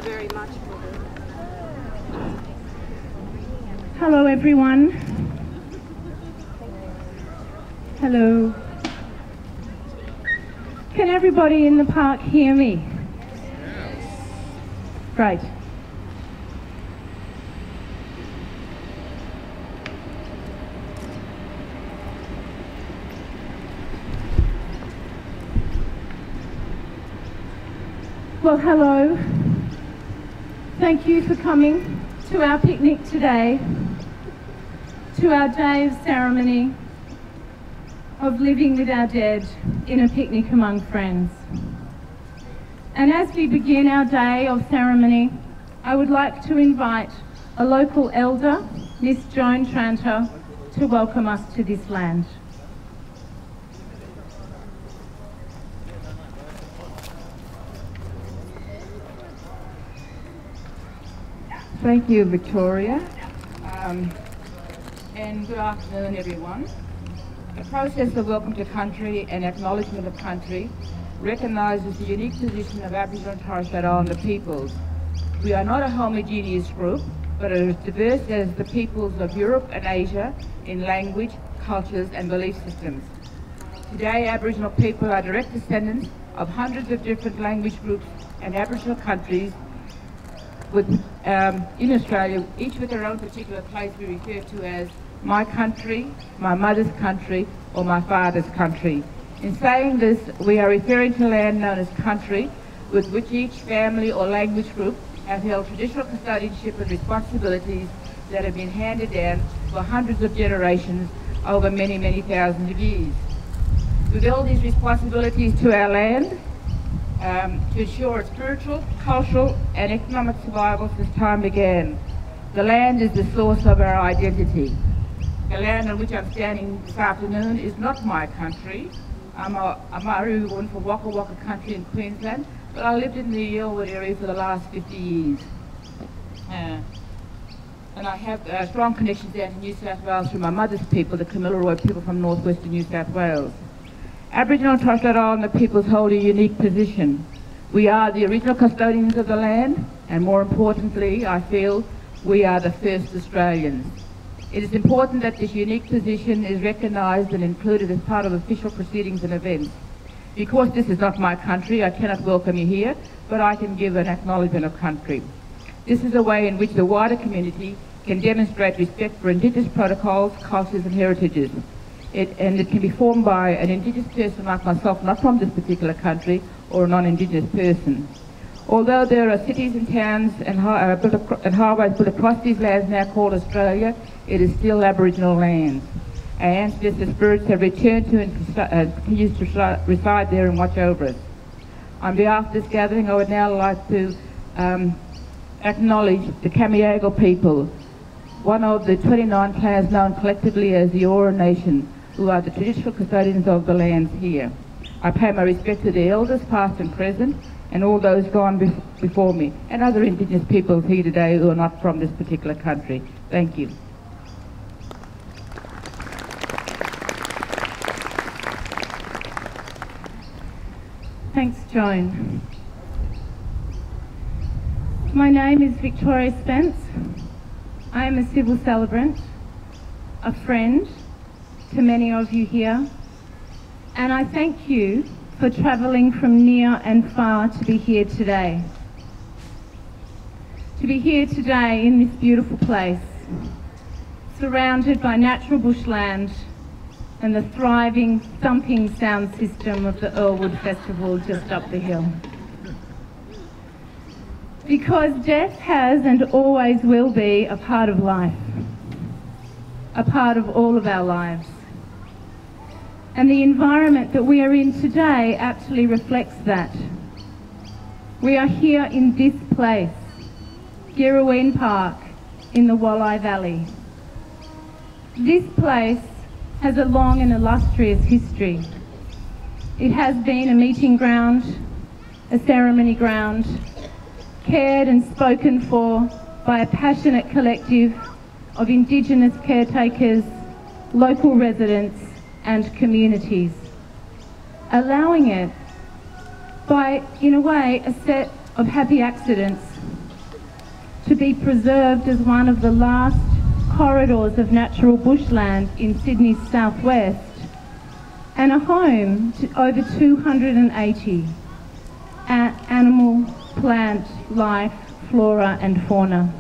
very much for the... Hello everyone. Hello. Can everybody in the park hear me? Great. Well, hello. Thank you for coming to our picnic today, to our day of ceremony, of living with our dead in a picnic among friends. And as we begin our day of ceremony, I would like to invite a local elder, Miss Joan Tranter, to welcome us to this land. Thank you, Victoria, and good afternoon, everyone. The process of Welcome to Country and Acknowledgement of Country recognises the unique position of Aboriginal and Torres Strait Islander peoples. We are not a homogeneous group, but are as diverse as the peoples of Europe and Asia in language, cultures and belief systems. Today, Aboriginal people are direct descendants of hundreds of different language groups and Aboriginal countries in Australia, each with their own particular place we refer to as my country, my mother's country, or my father's country. In saying this, we are referring to land known as country, with which each family or language group have held traditional custodianship and responsibilities that have been handed down for hundreds of generations over many, many thousands of years. With all these responsibilities to our land, to ensure its spiritual, cultural and economic survival since time began. The land is the source of our identity. The land on which I'm standing this afternoon is not my country. I'm a Māori woman from Waka Waka country in Queensland, but I lived in the Elwood area for the last 50 years. And I have strong connections down to New South Wales through my mother's people, the Kamilaroi people from northwestern New South Wales. Aboriginal and Torres Strait Islander peoples hold a unique position. We are the original custodians of the land, and more importantly, I feel, we are the first Australians. It is important that this unique position is recognised and included as part of official proceedings and events. Because this is not my country, I cannot welcome you here, but I can give an acknowledgement of country. This is a way in which the wider community can demonstrate respect for Indigenous protocols, cultures and heritages. It can be formed by an Indigenous person like myself, not from this particular country, or a non-Indigenous person. Although there are cities and towns and highways built across these lands now called Australia, it is still Aboriginal land. Our ancestors' spirits have returned to and continues to reside there and watch over us. On behalf of this gathering, I would now like to acknowledge the Kamiago people, one of the 29 clans known collectively as the Eora Nation, who are the traditional custodians of the lands here. I pay my respect to the elders, past and present, and all those gone before me, and other Indigenous peoples here today who are not from this particular country. Thank you. Thanks, Joan. My name is Victoria Spence. I am a civil celebrant, a friend to many of you here, and I thank you for travelling from near and far to be here today. To be here today in this beautiful place, surrounded by natural bushland and the thriving, thumping sound system of the Earlwood Festival just up the hill. Because death has and always will be a part of life, a part of all of our lives. And the environment that we are in today actually reflects that. We are here in this place, Girraween Park in the Wallai Valley. This place has a long and illustrious history. It has been a meeting ground, a ceremony ground, cared and spoken for by a passionate collective of Indigenous caretakers, local residents and communities, allowing it by, in a way, a set of happy accidents to be preserved as one of the last corridors of natural bushland in Sydney's southwest, and a home to over 280 animal, plant, life, flora and fauna.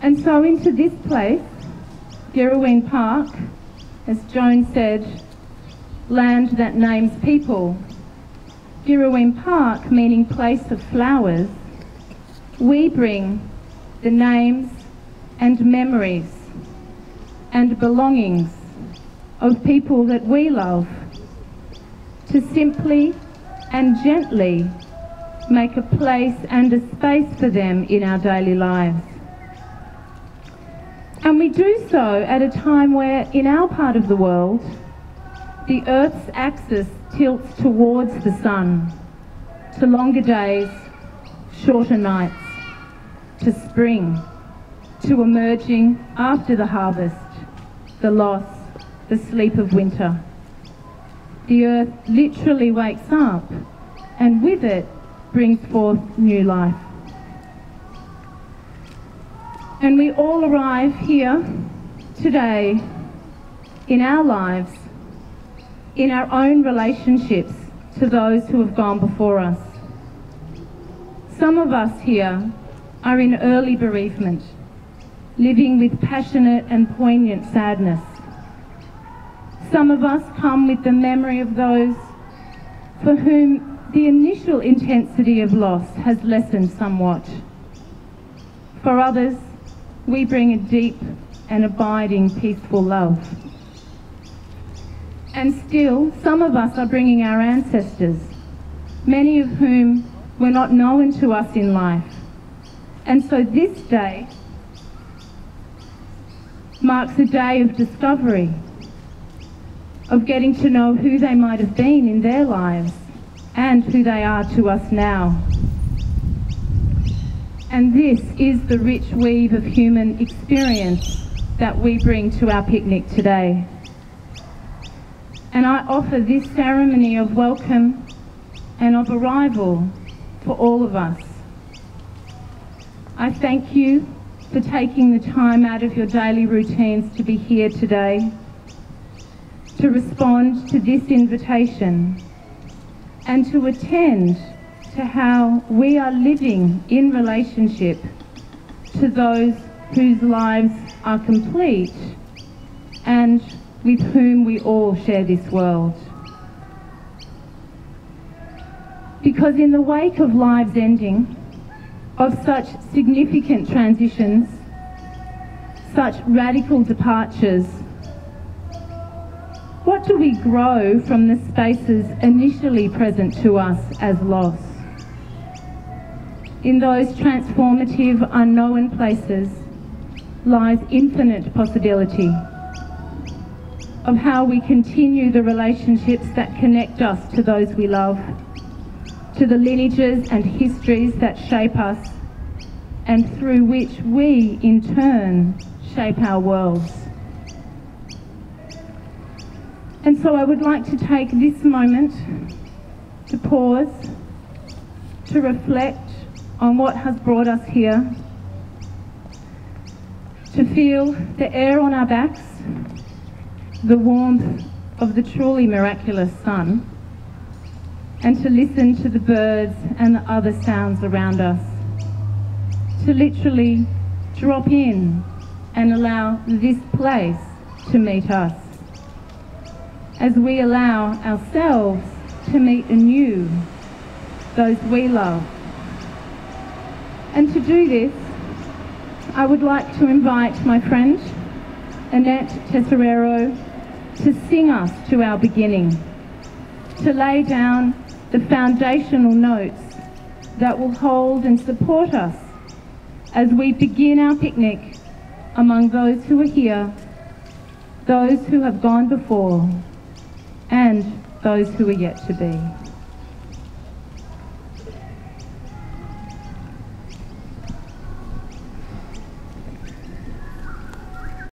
And so into this place, Girraween Park, as Joan said, land that names people, Girraween Park meaning place of flowers, we bring the names and memories and belongings of people that we love to simply and gently make a place and a space for them in our daily lives. And we do so at a time where, in our part of the world, the Earth's axis tilts towards the sun, to longer days, shorter nights, to spring, to emerging after the harvest, the loss, the sleep of winter. The Earth literally wakes up, and with it brings forth new life. And we all arrive here today in our lives, in our own relationships to those who have gone before us. Some of us here are in early bereavement, living with passionate and poignant sadness. Some of us come with the memory of those for whom the initial intensity of loss has lessened somewhat. For others, we bring a deep and abiding peaceful love. And still, some of us are bringing our ancestors, many of whom were not known to us in life. And so this day marks a day of discovery, of getting to know who they might have been in their lives and who they are to us now. And this is the rich weave of human experience that we bring to our picnic today. And I offer this ceremony of welcome and of arrival for all of us. I thank you for taking the time out of your daily routines to be here today, to respond to this invitation, and to attend to how we are living in relationship to those whose lives are complete and with whom we all share this world. Because in the wake of lives ending, of such significant transitions, such radical departures, what do we grow from the spaces initially present to us as loss? In those transformative, unknown places lies infinite possibility of how we continue the relationships that connect us to those we love, to the lineages and histories that shape us, and through which we, in turn, shape our worlds. And so I would like to take this moment to pause, to reflect on what has brought us here, to feel the air on our backs, the warmth of the truly miraculous sun, and to listen to the birds and the other sounds around us, to literally drop in and allow this place to meet us, as we allow ourselves to meet anew those we love. And to do this, I would like to invite my friend Annette Tesoriero to sing us to our beginning, to lay down the foundational notes that will hold and support us as we begin our picnic among those who are here, those who have gone before, and those who are yet to be.